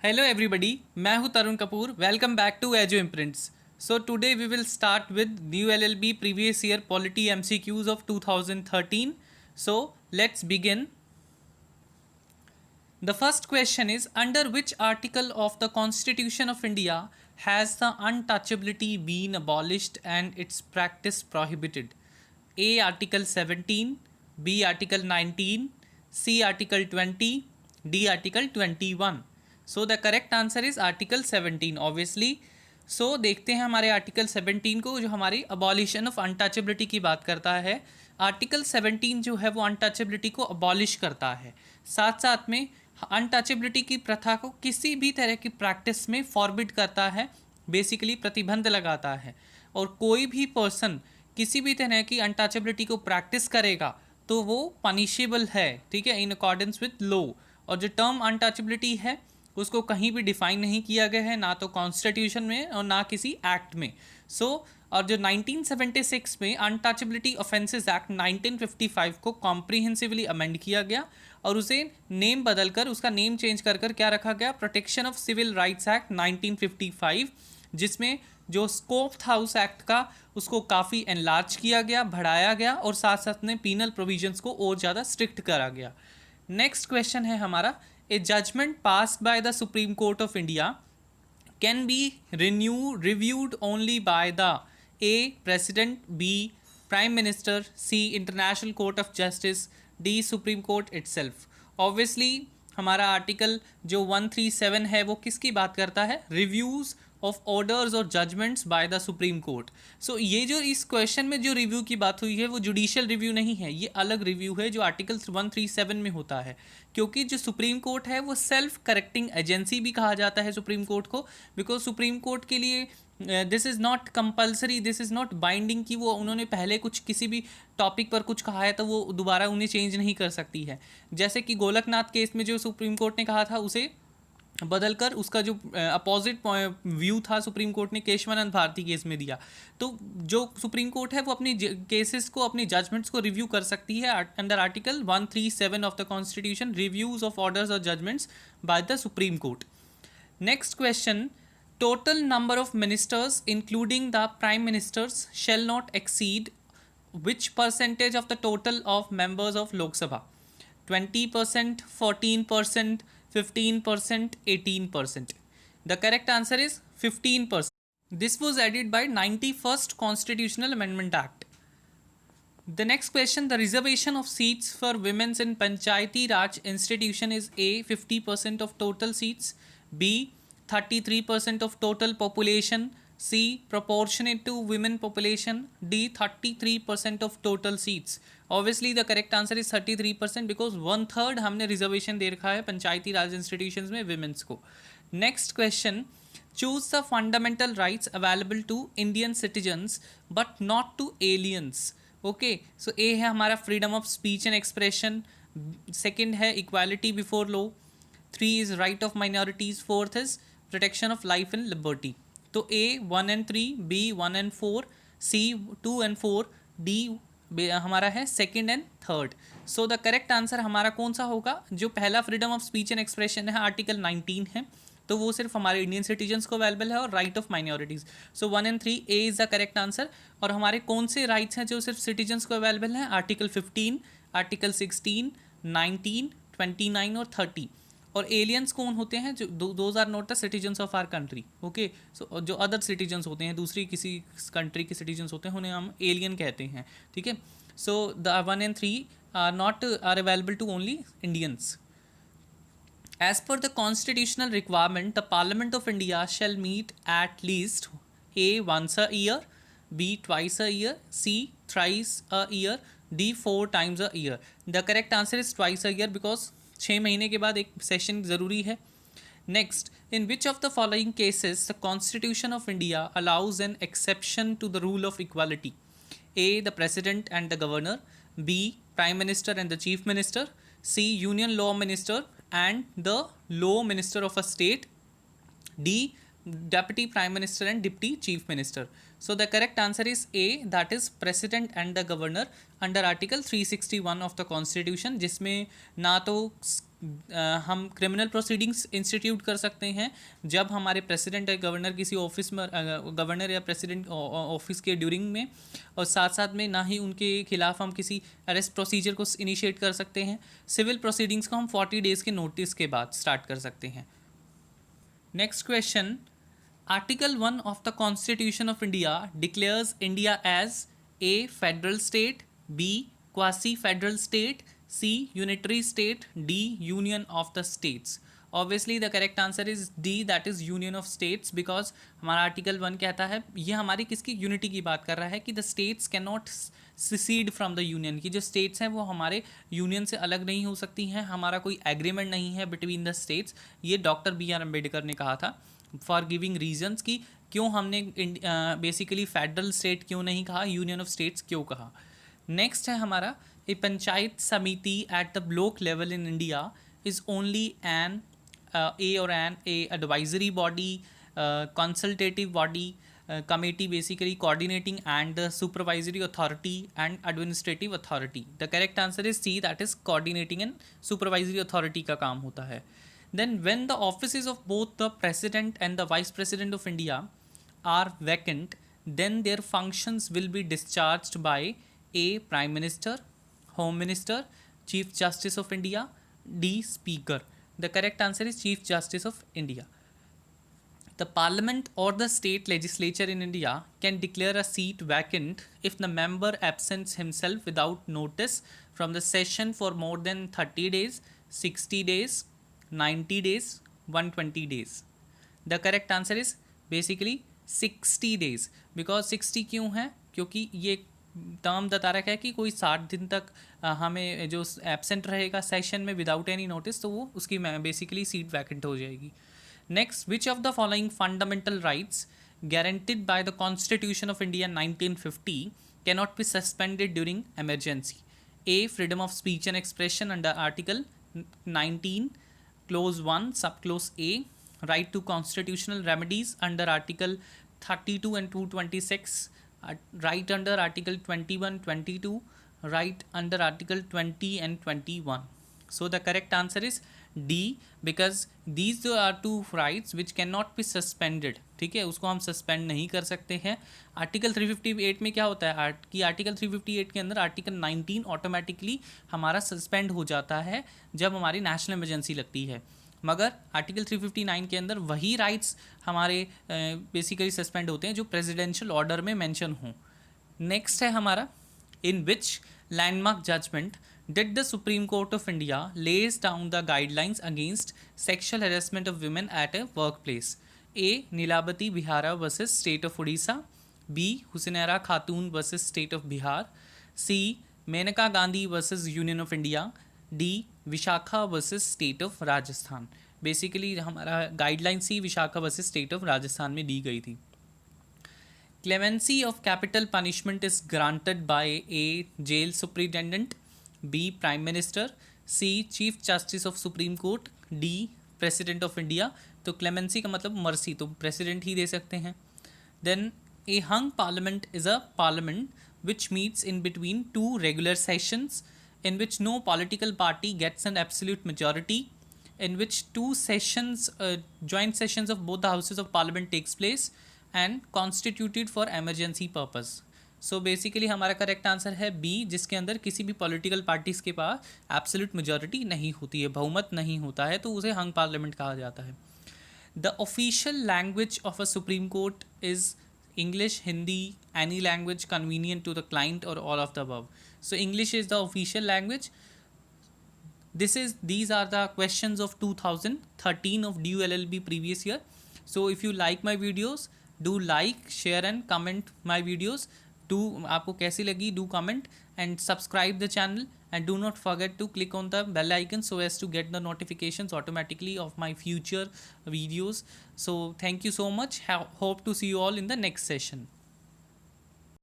Hello everybody, मैं हूं Tarun Kapoor. Welcome back to Ajo Imprints. So today we will start with new LLB previous year polity MCQs of 2013. So let's begin. The first question is, under which article of the Constitution of India has the untouchability been abolished and its practice prohibited? A. Article 17, B. Article 19, C. Article 20, D. Article 21. So the correct answer is Article 17 obviously. सो देखते हैं हमारे article 17 को, जो हमारी abolition of untouchability की बात करता है। आर्टिकल 17 जो है वो अनटचेबिलिटी को अबॉलिश करता है, साथ साथ में अनटचेबिलिटी की प्रथा को किसी भी तरह की प्रैक्टिस में फॉरबिड करता है, बेसिकली प्रतिबंध लगाता है। और कोई भी पर्सन किसी भी तरह की अनटचेबिलिटी को प्रैक्टिस करेगा तो वो पनिशेबल है, ठीक है, इन अकॉर्डेंस विद लॉ। और जो टर्म अनटचेबिलिटी है उसको कहीं भी डिफाइन नहीं किया गया है, ना तो कॉन्स्टिट्यूशन में और ना किसी एक्ट में। और जो 1976 में अनटचेबिलिटी ऑफेंसेस एक्ट 1955 को कॉम्प्रिहेंसिवली अमेंड किया गया और उसे नेम बदलकर, उसका नेम चेंज कर कर क्या रखा गया, Protection of Civil Rights Act 1955, जिसमें जो स्कोप था उस एक्ट का उसको काफ़ी एनलार्ज किया गया, बढ़ाया गया और साथ साथ में पीनल प्रोविजंस को और ज़्यादा स्ट्रिक्ट करा गया। नेक्स्ट क्वेश्चन है हमारा, a judgment passed by the supreme court of India can be reviewed only by the A. President, B. Prime Minister, C. International Court of Justice, D. Supreme Court itself. Obviously हमारा article जो 137 है वो किसकी बात करता है, reviews of orders और judgments by the supreme court. So ये जो इस क्वेश्चन में जो रिव्यू की बात हुई है वो जुडिशियल रिव्यू नहीं है, ये अलग रिव्यू है जो आर्टिकल 137 में होता है। क्योंकि जो सुप्रीम कोर्ट है वो सेल्फ करेक्टिंग एजेंसी भी कहा जाता है सुप्रीम कोर्ट को, बिकॉज सुप्रीम कोर्ट के लिए this is not compulsory, this is not binding कि वो उन्होंने पहले कुछ किसी भी टॉपिक पर कुछ कहा है तो वो दोबारा उन्हें चेंज नहीं कर सकती है। जैसे कि गोलकनाथ केस में जो सुप्रीम कोर्ट ने कहा था उसे बदलकर उसका जो अपोजिट व्यू था सुप्रीम कोर्ट ने केशवानंद भारती केस में दिया। तो जो सुप्रीम कोर्ट है वो अपनी केसेस को, अपनी जजमेंट्स को रिव्यू कर सकती है under article 137 of the constitution, reviews of orders और judgments by the supreme court. Next question, total number of ministers including the prime ministers shall not exceed which percentage of the total of members of Lok Sabha? 20%, 14%, 15%, 18%. The correct answer is 15%. This was added by 91st Constitutional Amendment Act. The next question, the reservation of seats for women in Panchayati Raj institution is A. 50% of total seats, B. 33% of total population, C. proportionate to women population, D. 33% of total seats. Obviously the correct answer is 33% because 1/3 हमने reservation दे रखा है Panchayati Raj institutions में womens को। Next question, choose the fundamental rights available to Indian citizens but not to aliens. Okay, so A है हमारा freedom of speech and expression, second है equality before law, 3 is right of minorities, 4th is protection of life and liberty. तो A 1 and 3, B 1 and 4, C 2 and 4, D हमारा है second and third. So the correct answer हमारा कौन सा होगा, जो पहला freedom of speech and expression है आर्टिकल 19 है, तो वो सिर्फ हमारे इंडियन सिटीजन्स को अवेलेबल है, और right of minorities. So 1 and 3 A is the correct answer. और हमारे कौन से राइट्स हैं जो सिर्फ सिटीजन्स को अवेलेबल हैं, आर्टिकल 15, आर्टिकल 16, 19, 29 और 30। और एलियंस कौन होते हैं, जो those are not the citizens of our country. Okay, so जो अदर सिटीजन्स होते हैं, दूसरी किसी कंट्री के सिटीजन्स होते हैं, उन्हें हम एलियन कहते हैं, ठीक है। So the 1 and 3 are available to only Indians. As per the constitutional requirement, the Parliament of India shall meet at least A. once a year, B. twice a year, C. thrice a year, D. 4 times a year. The correct answer is twice a year because 6 महीने के बाद एक session ज़रूरी है। Next, in which of the following cases the Constitution of India allows an exception to the rule of equality? A. The President and the Governor, B. Prime Minister and the Chief Minister, C. Union Law Minister and the Law Minister of a state, D. Deputy Prime Minister and Deputy Chief Minister. So the correct answer is A, that is President and the Governor under Article 361 of the Constitution, जिसमें ना तो हम criminal proceedings institute कर सकते हैं जब हमारे president या गवर्नर किसी ऑफिस में गवर्नर या प्रेसिडेंट ऑफिस के ड्यूरिंग में, और साथ साथ में ना ही उनके खिलाफ हम किसी अरेस्ट प्रोसीजर को इनिशिएट कर सकते हैं। सिविल प्रोसीडिंग्स को हम 40 डेज़ के नोटिस के बाद स्टार्ट कर सकते हैं। Next question, article 1 of the Constitution of India declares India as a federal state, B quasi federal state, C unitary state, D union of the states. Obviously the correct answer is D, that is union of states, because हमारा article 1 कहता है, ये हमारी किसकी unity की बात कर रहा है कि the states can not secede from the union, की जो स्टेट्स हैं वो हमारे यूनियन से अलग नहीं हो सकती हैं, हमारा कोई एग्रीमेंट नहीं है बिटवीन द स्टेट्स। ये डॉक्टर बी आर अम्बेडकर ने कहा था फॉर गिविंग रीजन्स कि क्यों हमने बेसिकली फेडरल स्टेट क्यों नहीं कहा, यूनियन ऑफ स्टेट्स क्यों कहा। नेक्स्ट है हमारा, a panchayat samiti at the block level in India is only an a advisory body, consultative body, committee, basically coordinating and the supervisory authority and administrative authority. The correct answer is C, that is coordinating and supervisory authority का काम होता है। Then when the offices of both the president and the vice president of India are vacant, then their functions will be discharged by A, prime minister, Home Minister, Chief Justice of India, D, Speaker. The correct answer is Chief Justice of India. The Parliament or the state legislature in India can declare a seat vacant if the member absents himself without notice from the session for more than 30 days, 60 days, 90 days, 120 days. The correct answer is basically 60 days. Because 60 क्यों है, क्योंकि ये term बता रखा है कि कोई 60 दिन तक हमें जो एब्सेंट रहेगा सेशन में विदाउट एनी नोटिस, तो वो उसकी बेसिकली सीट वैकेंट हो जाएगी। Next, which of the following fundamental rights guaranteed by the Constitution of India 1950 can not be suspended during emergency? A, freedom of speech and expression under article 19 clause 1 sub clause A, right to constitutional remedies under article 32 and 226, right under article 21, 22, right under article 20 and 21. So the correct answer is D, because these are two rights which cannot be suspended. ठीक है, उसको हम suspend नहीं कर सकते हैं। Article 358 में क्या होता है कि आर्टिकल 358 के अंदर आर्टिकल 19 ऑटोमेटिकली हमारा सस्पेंड हो जाता है जब हमारी नेशनल इमरजेंसी लगती है, मगर आर्टिकल 359 के अंदर वही राइट्स हमारे बेसिकली सस्पेंड होते हैं जो प्रेसिडेंशियल ऑर्डर में मेंशन हों। नेक्स्ट है हमारा, in which landmark judgment did the supreme court of India lays down the guidelines against sexual harassment of women at a work place? A, Nilabati Behera versus state of Orissa, B, Hussainara Khatoon versus state of Bihar, C, Maneka Gandhi versus union of India, D, Vishaka versus state of Rajasthan. Basically हमारा guideline C Vishaka versus state of Rajasthan में दी गई थी। Clemency of capital punishment is granted by A, jail superintendent, B, prime minister, C, chief justice of supreme court, D, president of India. तो clemency का मतलब mercy, तो president ही दे सकते हैं। Then a hung parliament is a parliament which meets in between two regular sessions in which no political party gets an absolute majority, in which two sessions, joint sessions of both the houses of parliament takes place and constituted for emergency purpose. So basically हमारा correct answer है B, जिसके अंदर किसी भी political parties के पास absolute majority नहीं होती है, बहुमत नहीं होता है, तो उसे हंग पार्लियामेंट कहा जाता है। The official language of a supreme court is English, Hindi, any language convenient to the client, or all of the above. So English is the official language. These are the questions of 2013 of DU LLB previous year. So if you like my videos, do like, share and comment my videos. आपको कैसी लगी, do comment and subscribe the channel, and do not forget to click on the bell icon so as to get the notifications automatically of my future videos. So thank you so much. Hope to see you all in the next session.